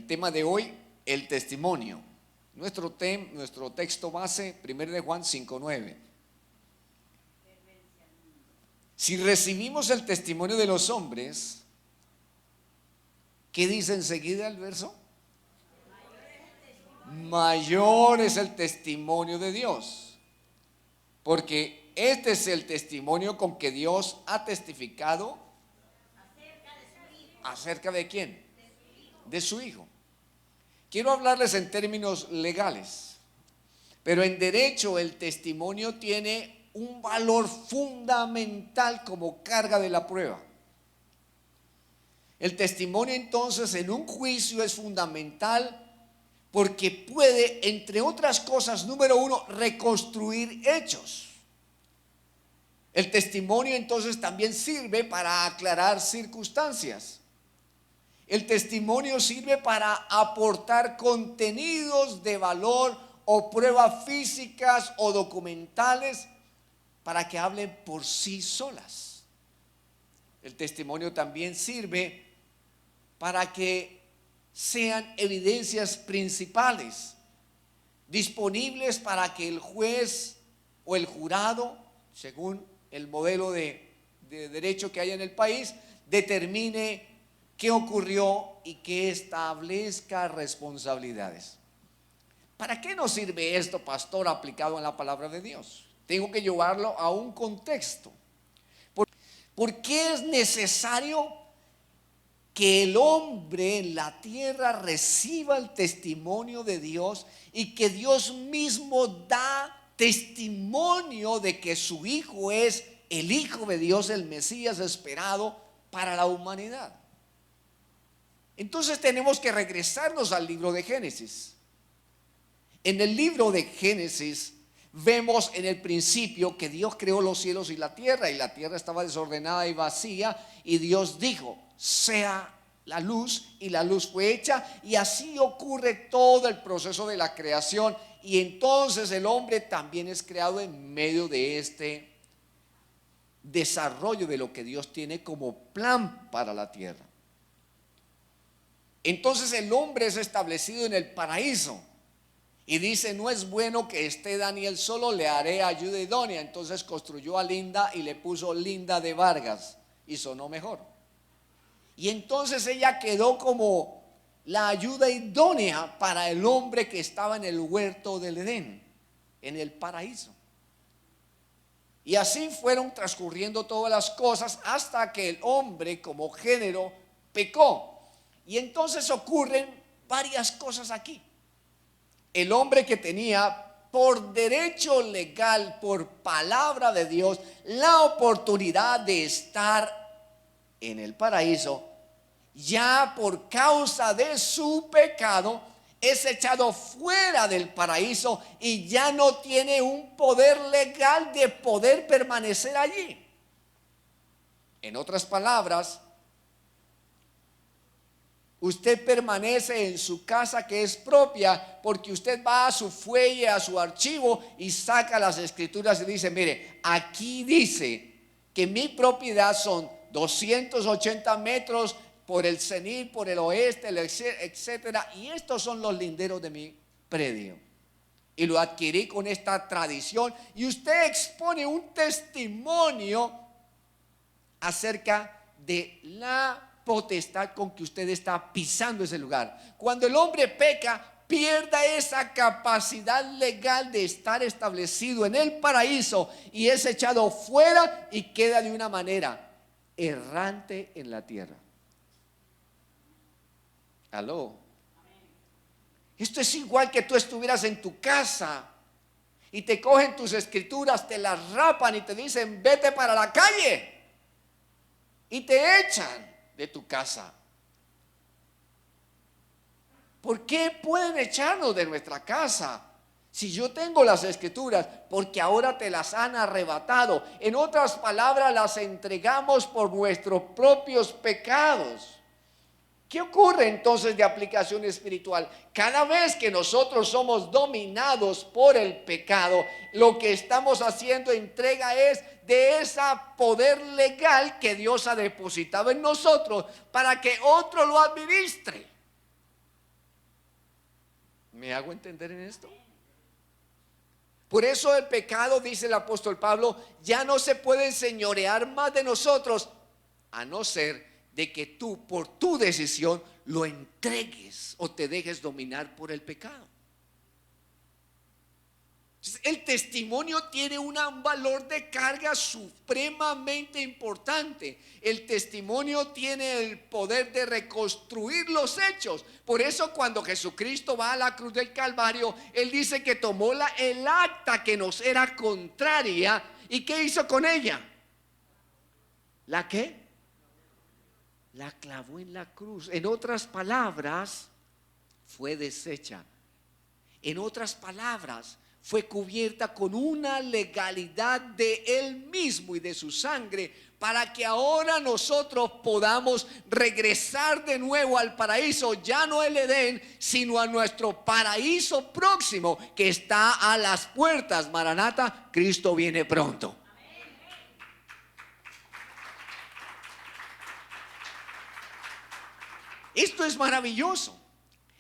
tema de hoy, el testimonio. Nuestro texto base, 1 de Juan 5:9. Si recibimos el testimonio de los hombres, ¿qué dice enseguida el verso? Mayor es el testimonio de Dios, porque este es el testimonio con que Dios ha testificado. ¿Acerca de quién? De su Hijo. Quiero hablarles en términos legales, pero en derecho el testimonio tiene un valor fundamental como carga de la prueba. El testimonio entonces en un juicio es fundamental porque puede, entre otras cosas, número uno, reconstruir hechos. El testimonio entonces también sirve para aclarar circunstancias. El testimonio sirve para aportar contenidos de valor o pruebas físicas o documentales para que hablen por sí solas. El testimonio también sirve para que sean evidencias principales disponibles para que el juez o el jurado, según el modelo de derecho que hay en el país, determine qué ocurrió y que establezca responsabilidades. ¿Para qué nos sirve esto, pastor, aplicado en la palabra de Dios? Tengo que llevarlo a un contexto. ¿Por qué es necesario que el hombre en la tierra reciba el testimonio de Dios y que Dios mismo da testimonio de que su Hijo es el Hijo de Dios, el Mesías esperado para la humanidad? Entonces tenemos que regresarnos al libro de Génesis. En el libro de Génesis vemos en el principio que Dios creó los cielos y la tierra estaba desordenada y vacía, y Dios dijo: sea la luz, y la luz fue hecha, y así ocurre todo el proceso de la creación. Y entonces el hombre también es creado en medio de este desarrollo de lo que Dios tiene como plan para la tierra. Entonces el hombre es establecido en el paraíso y dice: no es bueno que esté Daniel solo, le haré ayuda idónea. Entonces construyó a Linda y le puso Linda de Vargas, y sonó mejor. Y entonces ella quedó como la ayuda idónea para el hombre que estaba en el huerto del Edén, en el paraíso. Y así fueron transcurriendo todas las cosas hasta que el hombre como género pecó. Y entonces ocurren varias cosas aquí. El hombre que tenía por derecho legal, por palabra de Dios, la oportunidad de estar en el paraíso, ya por causa de su pecado es echado fuera del paraíso y ya no tiene un poder legal de poder permanecer allí. En otras palabras, usted permanece en su casa que es propia porque usted va a su fuelle, a su archivo, y saca las escrituras y dice: mire, aquí dice que mi propiedad son 280 metros por el cenit, por el oeste, etcétera, y estos son los linderos de mi predio. Y lo adquirí con esta tradición, y usted expone un testimonio acerca de la potestad con que usted está pisando ese lugar. Cuando el hombre peca, pierda esa capacidad legal de estar establecido en el paraíso y es echado fuera y queda de una manera errante en la tierra. Aló. Esto es igual que tú estuvieras en tu casa y te cogen tus escrituras, te las rapan y te dicen: vete para la calle, y te echan de tu casa. ¿Por qué pueden echarnos de nuestra casa? Si yo tengo las escrituras, porque ahora te las han arrebatado. En otras palabras, las entregamos por nuestros propios pecados. ¿Qué ocurre entonces de aplicación espiritual? Cada vez que nosotros somos dominados por el pecado, lo que estamos haciendo entrega es de ese poder legal que Dios ha depositado en nosotros para que otro lo administre. ¿Me hago entender en esto? Por eso el pecado, dice el apóstol Pablo, ya no se puede enseñorear más de nosotros, a no ser de que tú, por tu decisión, lo entregues o te dejes dominar por el pecado. El testimonio tiene un valor de carga supremamente importante. El testimonio tiene el poder de reconstruir los hechos. Por eso cuando Jesucristo va a la cruz del Calvario, Él dice que tomó el acta que nos era contraria. ¿Y qué hizo con ella? ¿La qué? La clavó en la cruz. En otras palabras, fue deshecha. En otras palabras, fue cubierta con una legalidad de Él mismo y de su sangre, para que ahora nosotros podamos regresar de nuevo al paraíso, ya no el Edén, sino a nuestro paraíso próximo que está a las puertas. Maranata, Cristo viene pronto. Esto es maravilloso.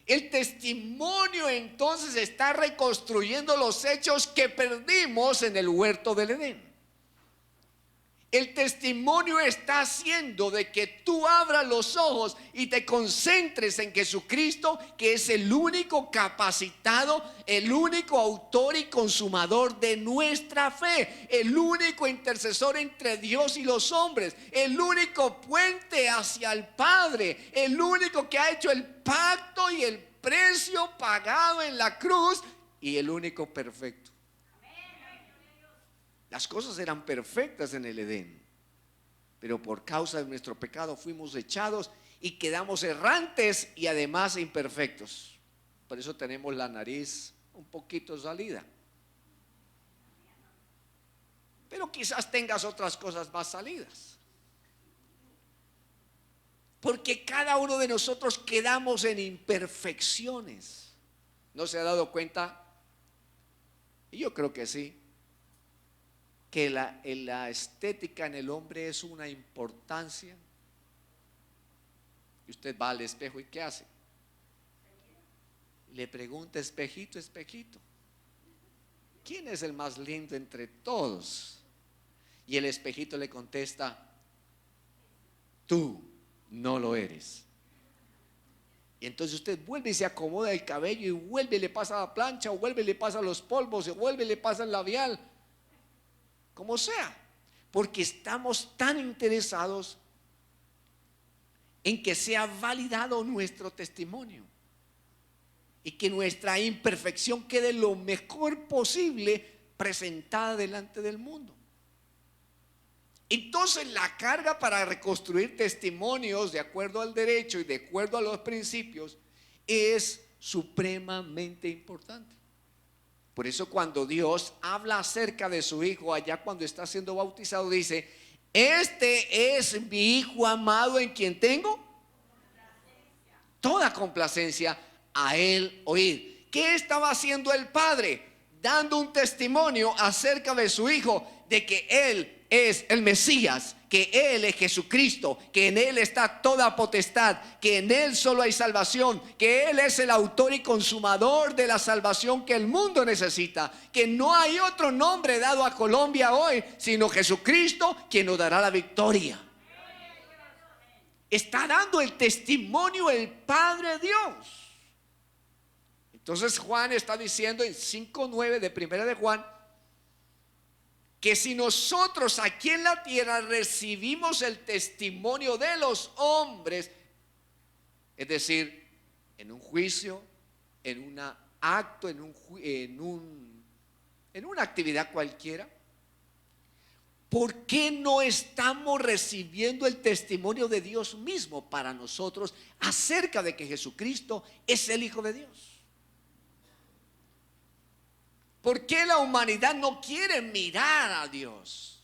El testimonio entonces está reconstruyendo los hechos que perdimos en el huerto del Edén. El testimonio está haciendo de que tú abras los ojos y te concentres en Jesucristo, que es el único capacitado, el único autor y consumador de nuestra fe, el único intercesor entre Dios y los hombres, el único puente hacia el Padre, el único que ha hecho el pacto y el precio pagado en la cruz, y el único perfecto. Las cosas eran perfectas en el Edén, pero por causa de nuestro pecado fuimos echados y quedamos errantes y además imperfectos. Por eso tenemos la nariz un poquito salida. Pero quizás tengas otras cosas más salidas. Porque cada uno de nosotros quedamos en imperfecciones. ¿No se ha dado cuenta? Y yo creo que sí, que la estética en el hombre es una importancia. Y usted va al espejo y ¿qué hace? Le pregunta, espejito, espejito, ¿quién es el más lindo entre todos? Y el espejito le contesta, tú no lo eres. Y entonces usted vuelve y se acomoda el cabello y vuelve y le pasa la plancha, o vuelve y le pasa los polvos, o vuelve y le pasa el labial, como sea, porque estamos tan interesados en que sea validado nuestro testimonio y que nuestra imperfección quede lo mejor posible presentada delante del mundo. Entonces la carga para reconstruir testimonios de acuerdo al derecho y de acuerdo a los principios es supremamente importante. Por eso cuando Dios habla acerca de su Hijo allá cuando está siendo bautizado, dice, este es mi Hijo amado en quien tengo toda complacencia, a Él oír. ¿Qué estaba haciendo el Padre? Dando un testimonio acerca de su Hijo, de que Él es el Mesías, que Él es Jesucristo, que en Él está toda potestad, que en Él solo hay salvación, que Él es el autor y consumador de la salvación que el mundo necesita, que no hay otro nombre dado a Colombia hoy sino Jesucristo, quien nos dará la victoria. Está dando el testimonio el Padre Dios. Entonces Juan está diciendo en 5:9 de primera de Juan, que si nosotros aquí en la tierra recibimos el testimonio de los hombres, es decir, en un juicio, en un acto, en una actividad cualquiera, ¿por qué no estamos recibiendo el testimonio de Dios mismo para nosotros acerca de que Jesucristo es el Hijo de Dios? ¿Por qué la humanidad no quiere mirar a Dios?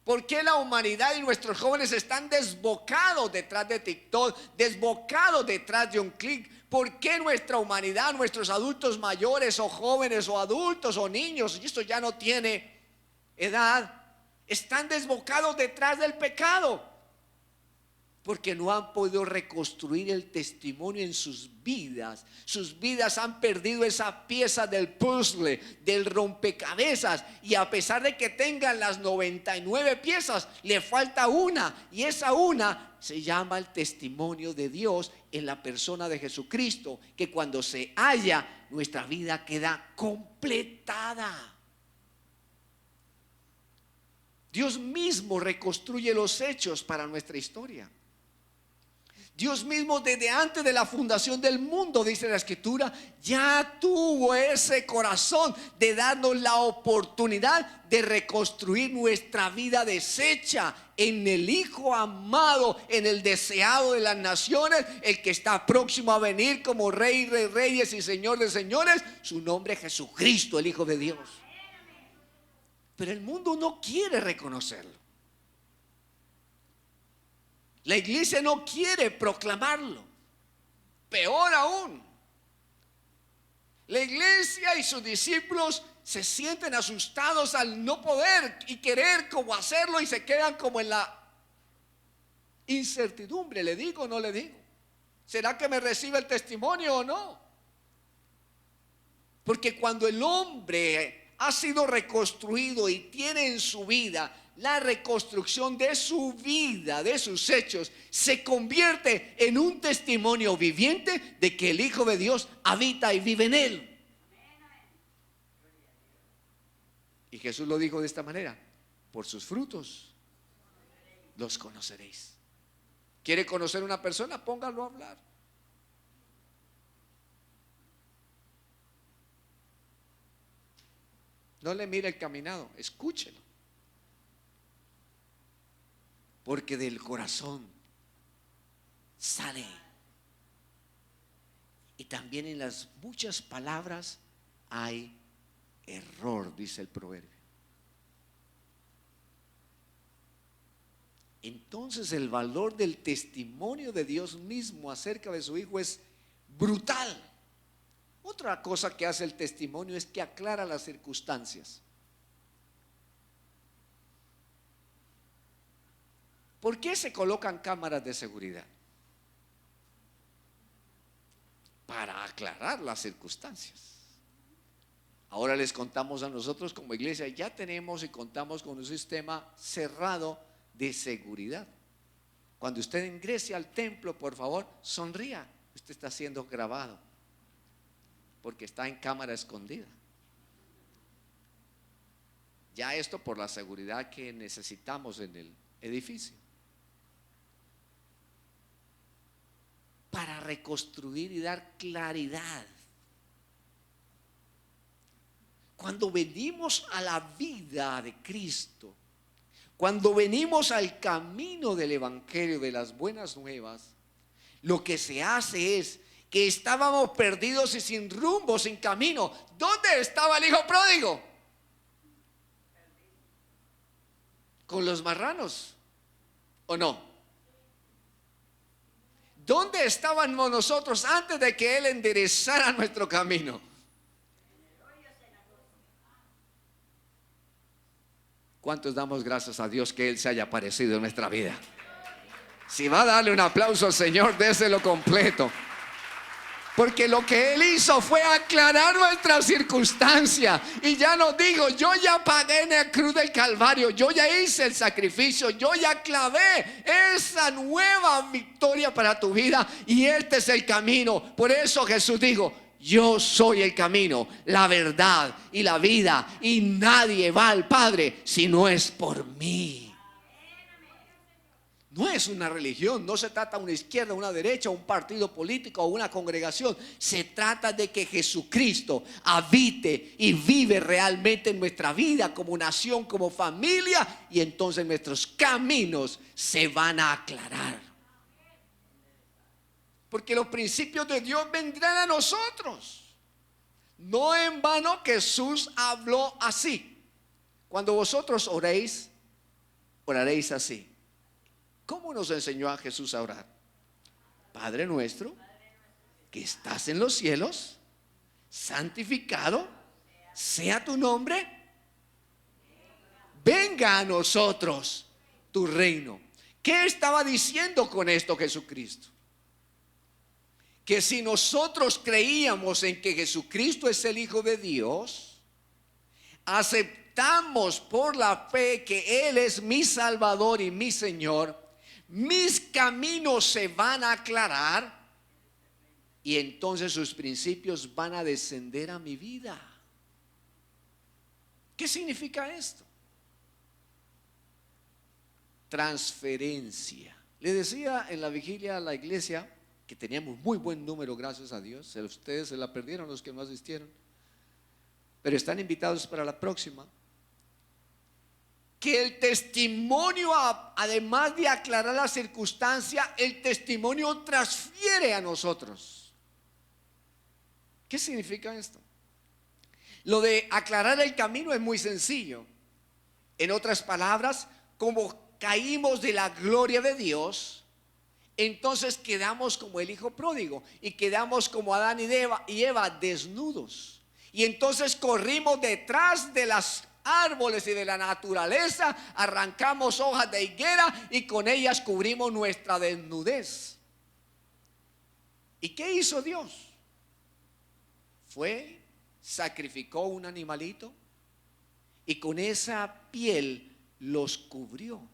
¿Por qué la humanidad y nuestros jóvenes están desbocados detrás de TikTok, desbocados detrás de un clic? ¿Por qué nuestra humanidad, nuestros adultos mayores o jóvenes o adultos o niños, y esto ya no tiene edad, están desbocados detrás del pecado? porque no han podido reconstruir el testimonio en sus vidas. Sus vidas han perdido esa pieza del puzzle, del rompecabezas, y a pesar de que tengan las 99 piezas, le falta una, y esa una se llama el testimonio de Dios en la persona de Jesucristo, que cuando se halla, nuestra vida queda completada. Dios mismo reconstruye los hechos para nuestra historia. Dios mismo desde antes de la fundación del mundo, dice la Escritura, ya tuvo ese corazón de darnos la oportunidad de reconstruir nuestra vida deshecha en el Hijo amado, en el deseado de las naciones, el que está próximo a venir como Rey de Reyes y Señor de Señores, su nombre es Jesucristo, el Hijo de Dios. Pero el mundo no quiere reconocerlo. La iglesia no quiere proclamarlo. Peor aún, la iglesia y sus discípulos se sienten asustados al no poder y querer como hacerlo, y se quedan como en la incertidumbre. ¿Le digo o no le digo? ¿Será que me recibe el testimonio o no? Porque cuando el hombre ha sido reconstruido y tiene en su vida la reconstrucción de su vida, de sus hechos, se convierte en un testimonio viviente de que el Hijo de Dios habita y vive en él. Y Jesús lo dijo de esta manera: por sus frutos los conoceréis. ¿Quiere conocer una persona? Póngalo a hablar. No le mire el caminado, escúchelo. Porque del corazón sale. Y también en las muchas palabras hay error, dice el proverbio. Entonces el valor del testimonio de Dios mismo acerca de su Hijo es brutal. Otra cosa que hace el testimonio es que aclara las circunstancias. ¿Por qué se colocan cámaras de seguridad? Para aclarar las circunstancias. Ahora les contamos a nosotros como iglesia, ya tenemos y contamos con un sistema cerrado de seguridad. Cuando usted ingrese al templo, por favor, sonría. Usted está siendo grabado, porque está en cámara escondida. Ya esto por la seguridad que necesitamos en el edificio. Para reconstruir y dar claridad. Cuando venimos a la vida de Cristo, cuando venimos al camino del Evangelio, de las buenas nuevas, lo que se hace es que estábamos perdidos y sin rumbo, sin camino. ¿Dónde estaba el hijo pródigo? ¿Con los marranos o no? ¿Dónde estábamos nosotros antes de que Él enderezara nuestro camino? ¿Cuántos damos gracias a Dios que Él se haya aparecido en nuestra vida? Si va a darle un aplauso al Señor, déselo completo. Porque lo que Él hizo fue aclarar nuestras circunstancias. Y ya no digo, yo ya pagué en la cruz del Calvario, yo ya hice el sacrificio, yo ya clavé esa nueva victoria para tu vida. Y este es el camino. Por eso Jesús dijo: yo soy el camino, la verdad y la vida, y nadie va al Padre si no es por mí. No es una religión, no se trata de una izquierda, una derecha, un partido político o una congregación. Se trata de que Jesucristo habite y vive realmente en nuestra vida como nación, como familia, y entonces nuestros caminos se van a aclarar. Porque los principios de Dios vendrán a nosotros. No en vano Jesús habló así: cuando vosotros oréis, oraréis así. ¿Cómo nos enseñó a Jesús a orar? Padre nuestro que estás en los cielos, santificado sea tu nombre. Venga a nosotros tu reino. ¿Qué estaba diciendo con esto Jesucristo? Que si nosotros creíamos en que Jesucristo es el Hijo de Dios, aceptamos por la fe que Él es mi Salvador y mi Señor, mis caminos se van a aclarar y entonces sus principios van a descender a mi vida. ¿Qué significa esto? Transferencia. Le decía en la vigilia a la iglesia que teníamos muy buen número, gracias a Dios. Ustedes se la perdieron, los que no asistieron, pero están invitados para la próxima. Que el testimonio, además de aclarar la circunstancia, el testimonio transfiere a nosotros. ¿Qué significa esto? Lo de aclarar el camino es muy sencillo. En otras palabras, como caímos de la gloria de Dios, entonces quedamos como el hijo pródigo y quedamos como Adán y Eva desnudos. Y entonces corrimos detrás de los árboles y de la naturaleza, arrancamos hojas de higuera y con ellas cubrimos nuestra desnudez. ¿Y qué hizo Dios? Sacrificó un animalito y con esa piel los cubrió.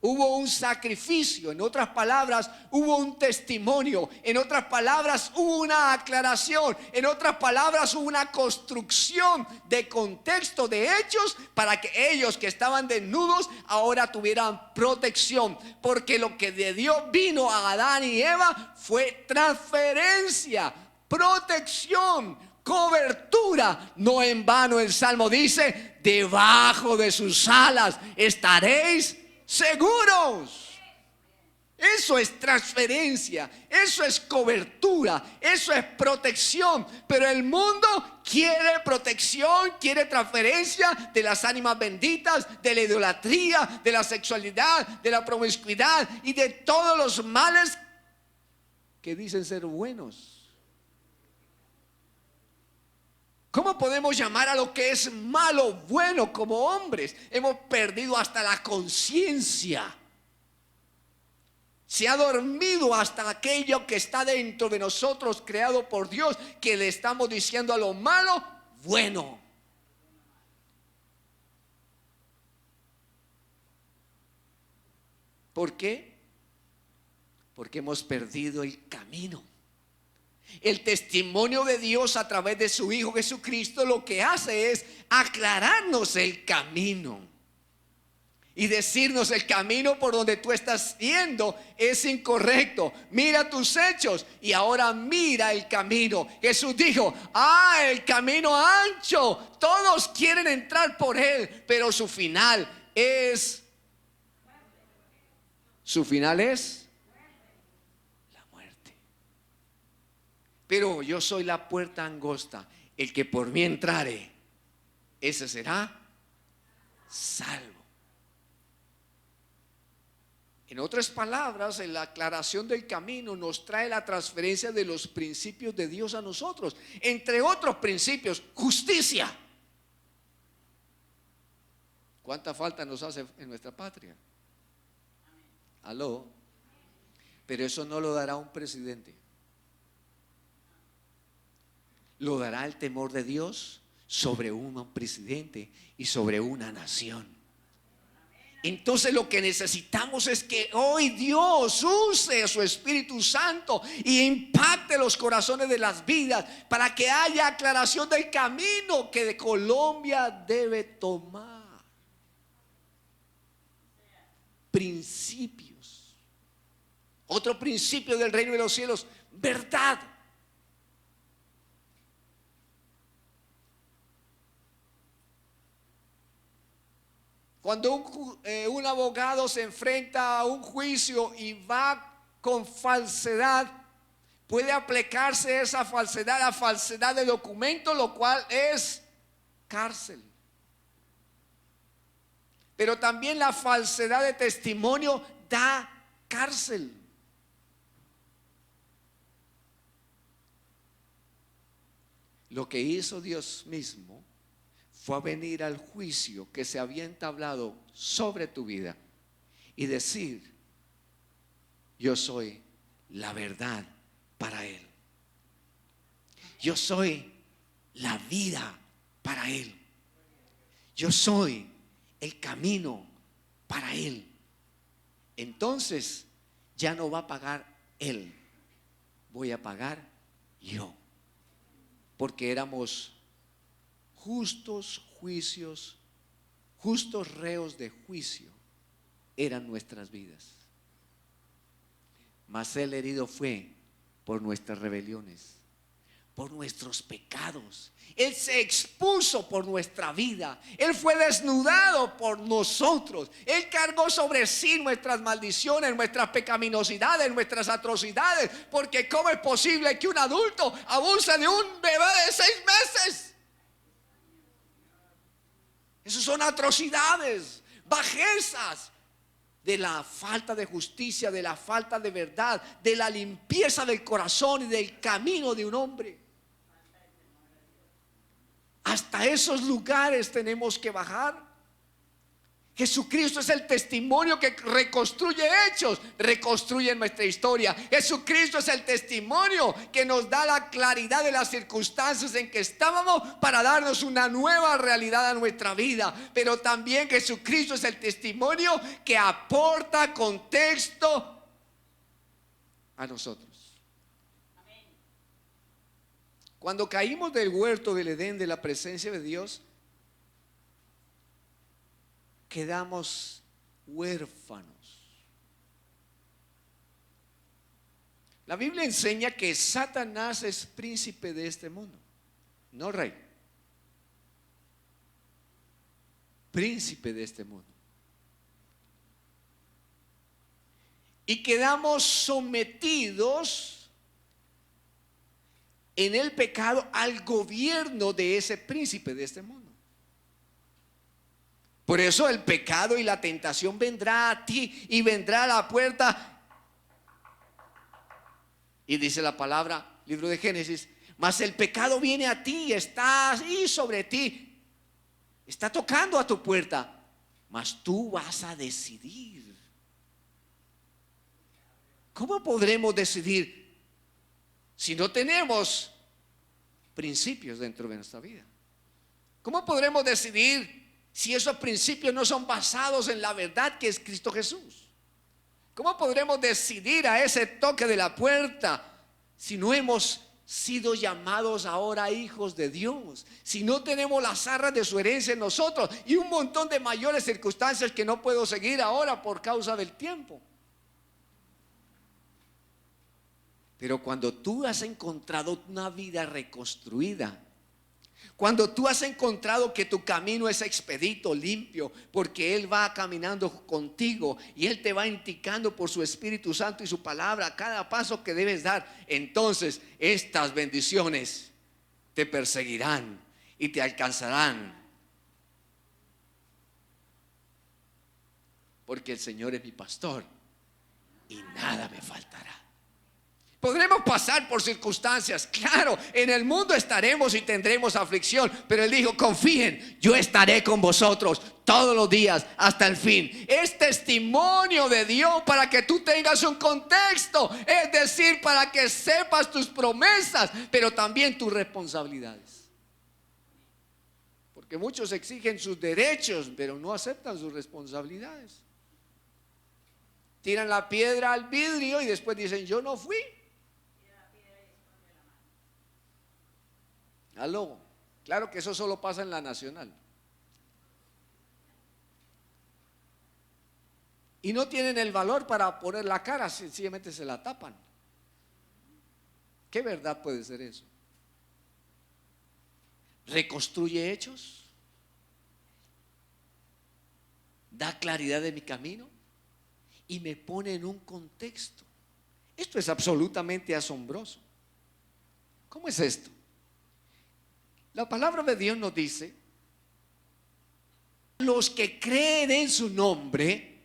Hubo un sacrificio, en otras palabras, hubo un testimonio, en otras palabras, hubo una aclaración, en otras palabras, hubo una construcción de contexto, de hechos, para que ellos que estaban desnudos ahora tuvieran protección. Porque lo que de Dios vino a Adán y Eva fue transferencia, protección, cobertura. No en vano el Salmo dice: debajo de sus alas estaréis seguros. Eso es transferencia, eso es cobertura, eso es protección. Pero el mundo quiere protección, quiere transferencia de las ánimas benditas, de la idolatría, de la sexualidad, de la promiscuidad y de todos los males que dicen ser buenos. ¿Cómo podemos llamar a lo que es malo bueno como hombres? Hemos perdido hasta la conciencia. Se ha dormido hasta aquello que está dentro de nosotros, creado por Dios, que le estamos diciendo a lo malo bueno. ¿Por qué? Porque hemos perdido el camino. El testimonio de Dios a través de su Hijo Jesucristo lo que hace es aclararnos el camino y decirnos: el camino por donde tú estás yendo es incorrecto, mira tus hechos y ahora mira el camino. Jesús dijo: el camino ancho, todos quieren entrar por él, pero su final es pero yo soy la puerta angosta, el que por mí entrare, ese será salvo. En otras palabras, en la aclaración del camino nos trae la transferencia de los principios de Dios a nosotros. Entre otros principios, justicia. ¿Cuánta falta nos hace en nuestra patria? Aló. Pero eso no lo dará un presidente. Lo dará el temor de Dios sobre un presidente y sobre una nación. Entonces lo que necesitamos es que hoy Dios use su Espíritu Santo y impacte los corazones de las vidas para que haya aclaración del camino que de Colombia debe tomar. Principios. Otro principio del reino de los cielos: verdad. Cuando un abogado se enfrenta a un juicio y va con falsedad, puede aplicarse esa falsedad a falsedad de documento, lo cual es cárcel. Pero también la falsedad de testimonio da cárcel. Lo que hizo Dios mismo fue a venir al juicio que se había entablado sobre tu vida y decir: yo soy la verdad para él. Yo soy la vida para él. Yo soy el camino para él. Entonces ya no va a pagar él, voy a pagar yo. Porque éramos justos juicios, justos reos de juicio eran nuestras vidas. Mas el herido fue por nuestras rebeliones, por nuestros pecados. Él se expuso por nuestra vida. Él fue desnudado por nosotros. Él cargó sobre sí nuestras maldiciones, nuestras pecaminosidades, nuestras atrocidades. Porque ¿cómo es posible que un adulto abuse de un bebé de 6 meses? Esas son atrocidades, bajezas de la falta de justicia, de la falta de verdad, de la limpieza del corazón y del camino de un hombre. Hasta esos lugares tenemos que bajar. Jesucristo es el testimonio que reconstruye hechos, reconstruye nuestra historia. Jesucristo es el testimonio que nos da la claridad de las circunstancias en que estábamos para darnos una nueva realidad a nuestra vida. Pero también Jesucristo es el testimonio que aporta contexto a nosotros. Cuando caímos del huerto del Edén, de la presencia de Dios, quedamos huérfanos. La Biblia enseña que Satanás es príncipe de este mundo, no rey, príncipe de este mundo. Y quedamos sometidos en el pecado al gobierno de ese príncipe de este mundo. Por eso el pecado y la tentación vendrá a ti y vendrá a la puerta. Y dice la palabra, libro de Génesis: mas el pecado viene a ti, está ahí sobre ti, está tocando a tu puerta, mas tú vas a decidir. ¿Cómo podremos decidir si no tenemos principios dentro de nuestra vida? ¿Cómo podremos decidir si esos principios no son basados en la verdad que es Cristo Jesús? ¿Cómo podremos decidir a ese toque de la puerta si no hemos sido llamados ahora hijos de Dios? Si no tenemos las arras de su herencia en nosotros y un montón de mayores circunstancias que no puedo seguir ahora por causa del tiempo. Pero cuando tú has encontrado una vida reconstruida, cuando tú has encontrado que tu camino es expedito, limpio, porque Él va caminando contigo y Él te va indicando por su Espíritu Santo y su palabra cada paso que debes dar, entonces estas bendiciones te perseguirán y te alcanzarán. Porque el Señor es mi pastor y nada me faltará. Podremos pasar por circunstancias, claro, en el mundo estaremos y tendremos aflicción, pero Él dijo: confíen, yo estaré con vosotros todos los días hasta el fin. Es testimonio de Dios para que tú tengas un contexto, es decir, para que sepas tus promesas, pero también tus responsabilidades. Porque muchos exigen sus derechos, pero no aceptan sus responsabilidades. Tiran la piedra al vidrio y después dicen: yo no fui. Aló, claro que eso solo pasa en la nacional. Y no tienen el valor para poner la cara, sencillamente se la tapan. ¿Qué verdad puede ser eso? ¿Reconstruye hechos? ¿Da claridad de mi camino? Y me pone en un contexto. Esto es absolutamente asombroso. ¿Cómo es esto? La palabra de Dios nos dice: los que creen en su nombre.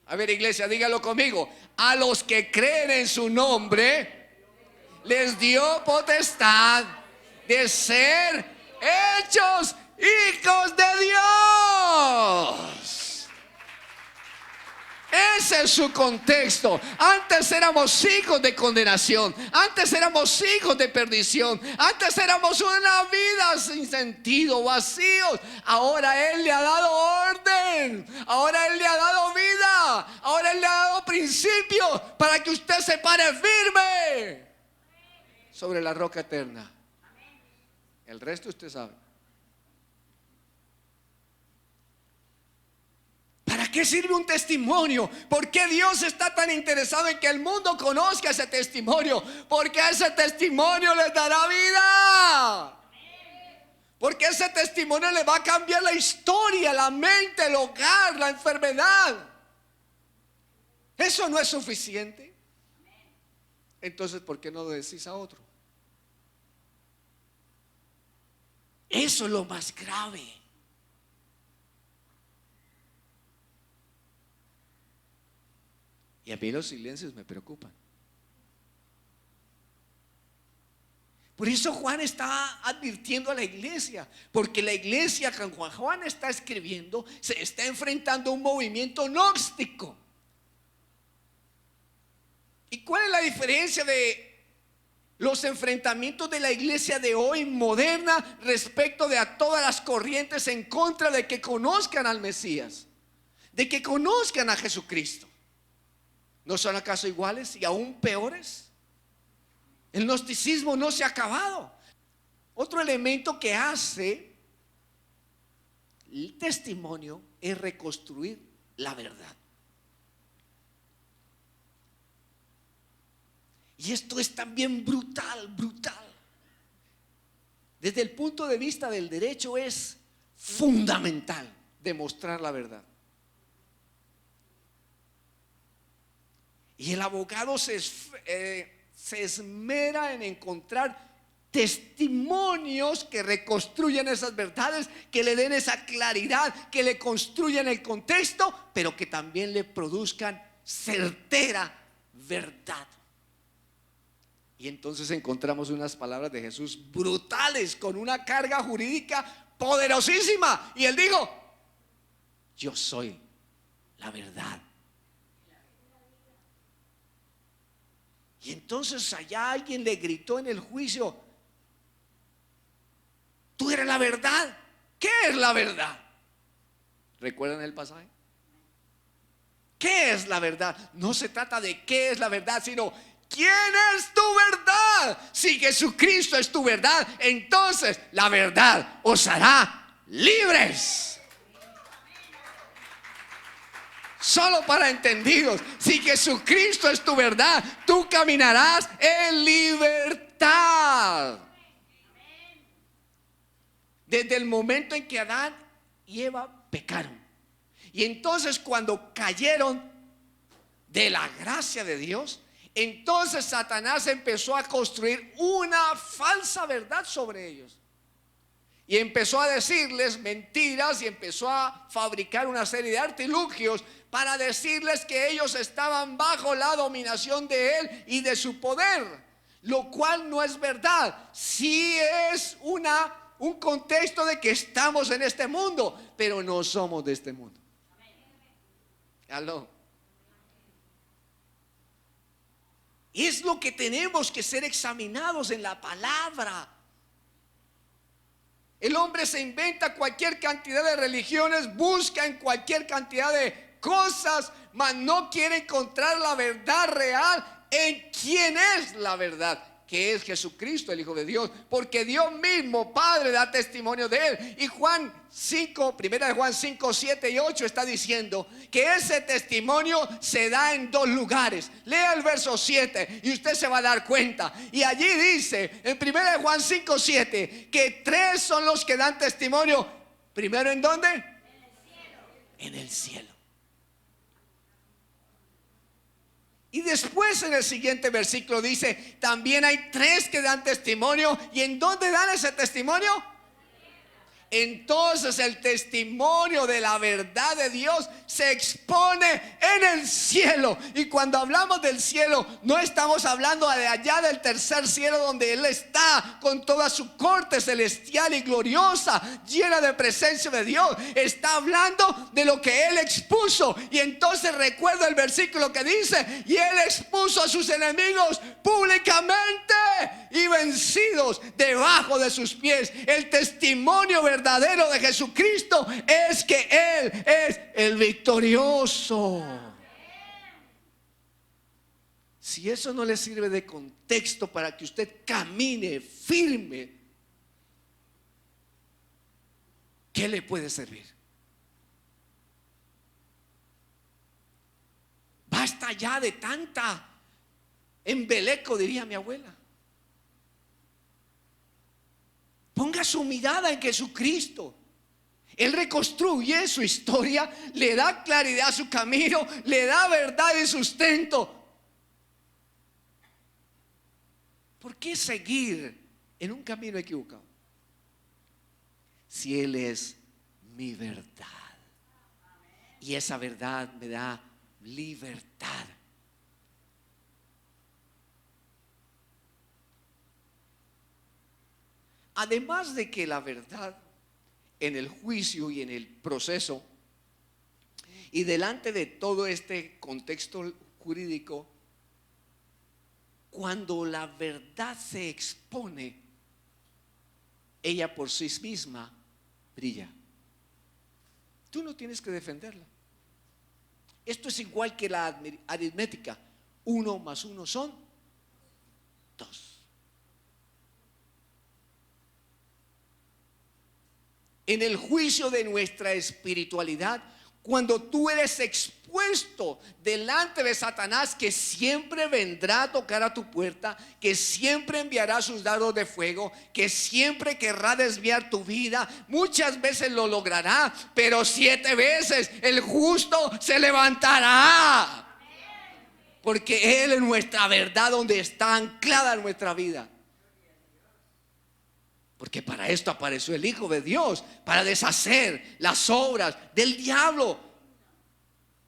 A ver, iglesia, dígalo conmigo: a los que creen en su nombre les dio potestad de ser hechos hijos de Dios. Ese es su contexto. Antes éramos hijos de condenación. Antes éramos hijos de perdición. Antes éramos una vida sin sentido, vacíos. Ahora Él le ha dado orden. Ahora Él le ha dado vida. Ahora Él le ha dado principios para que usted se pare firme sobre la roca eterna. El resto usted sabe. ¿Para qué sirve un testimonio? ¿Por qué Dios está tan interesado en que el mundo conozca ese testimonio? Porque ese testimonio les dará vida. Porque ese testimonio le va a cambiar la historia, la mente, el hogar, la enfermedad. ¿Eso no es suficiente? Entonces, ¿por qué no lo decís a otro? Eso es lo más grave. Y a mí los silencios me preocupan. Por eso Juan está advirtiendo a la iglesia, porque la iglesia que Juan está escribiendo se está enfrentando a un movimiento gnóstico. ¿Y cuál es la diferencia de los enfrentamientos de la iglesia de hoy moderna respecto de a todas las corrientes en contra de que conozcan al Mesías, de que conozcan a Jesucristo? ¿No son acaso iguales y aún peores? El gnosticismo no se ha acabado. Otro elemento que hace el testimonio es reconstruir la verdad. Y esto es también brutal. Desde el punto de vista del derecho es fundamental demostrar la verdad. Y el abogado se esmera en encontrar testimonios que reconstruyan esas verdades, que le den esa claridad, que le construyan el contexto, pero que también le produzcan certera verdad. Y entonces encontramos unas palabras de Jesús brutales, con una carga jurídica poderosísima. Y Él dijo: yo soy la verdad. Y entonces allá alguien le gritó en el juicio: tú eres la verdad. ¿Qué es la verdad? ¿Recuerdan el pasaje? ¿Qué es la verdad? No se trata de qué es la verdad, sino ¿quién es tu verdad? Si Jesucristo es tu verdad, entonces la verdad os hará libres. Solo para entendidos. Si Jesucristo es tu verdad, tú caminarás en libertad. Desde el momento en que Adán y Eva pecaron, y entonces cuando cayeron de la gracia de Dios, entonces Satanás empezó a construir una falsa verdad sobre ellos. Y empezó a decirles mentiras y empezó a fabricar una serie de artilugios para decirles que ellos estaban bajo la dominación de Él y de su poder, lo cual no es verdad. Sí es un contexto de que estamos en este mundo, pero no somos de este mundo. Aló. Es lo que tenemos que ser examinados en la palabra. El hombre se inventa cualquier cantidad de religiones, busca en cualquier cantidad de cosas, mas no quiere encontrar la verdad real en quién es la verdad, que es Jesucristo, el Hijo de Dios, porque Dios mismo, Padre, da testimonio de Él. Y primera de Juan 5, 7 y 8 está diciendo que ese testimonio se da en dos lugares. Lea el verso 7 y usted se va a dar cuenta. Y allí dice, en primera de Juan 5, 7, que tres son los que dan testimonio. Primero, ¿en dónde? En el cielo. En el cielo. Y después en el siguiente versículo dice, también hay tres que dan testimonio. ¿Y en dónde dan ese testimonio? entonces el testimonio de la verdad de Dios se expone en el cielo. Y cuando hablamos del cielo, no estamos hablando de allá del tercer cielo, donde Él está con toda su corte celestial y gloriosa, llena de presencia de Dios. Está hablando de lo que Él expuso. Y entonces recuerda el versículo que dice: y Él expuso a sus enemigos públicamente y vencidos debajo de sus pies. El testimonio verdadero de Jesucristo es que Él es el victorioso. Si eso no le sirve de contexto para que usted camine firme, ¿qué le puede servir? Basta ya de tanta embeleco, diría mi abuela. Ponga su mirada en Jesucristo. Él reconstruye su historia, le da claridad a su camino, le da verdad y sustento. ¿Por qué seguir en un camino equivocado? Si Él es mi verdad, y esa verdad me da libertad. Además de que la verdad en el juicio y en el proceso y delante de todo este contexto jurídico, cuando la verdad se expone, ella por sí misma brilla. Tú no tienes que defenderla. Esto es igual que la aritmética. 1 más 1 son 2. En el juicio de nuestra espiritualidad, cuando tú eres expuesto delante de Satanás, que siempre vendrá a tocar a tu puerta, que siempre enviará sus dardos de fuego, que siempre querrá desviar tu vida, muchas veces lo logrará, pero 7 veces el justo se levantará, porque Él es nuestra verdad, donde está anclada nuestra vida. Porque para esto apareció el Hijo de Dios, para deshacer las obras del diablo.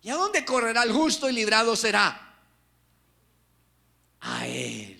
¿Y a dónde correrá el justo y librado será? A Él.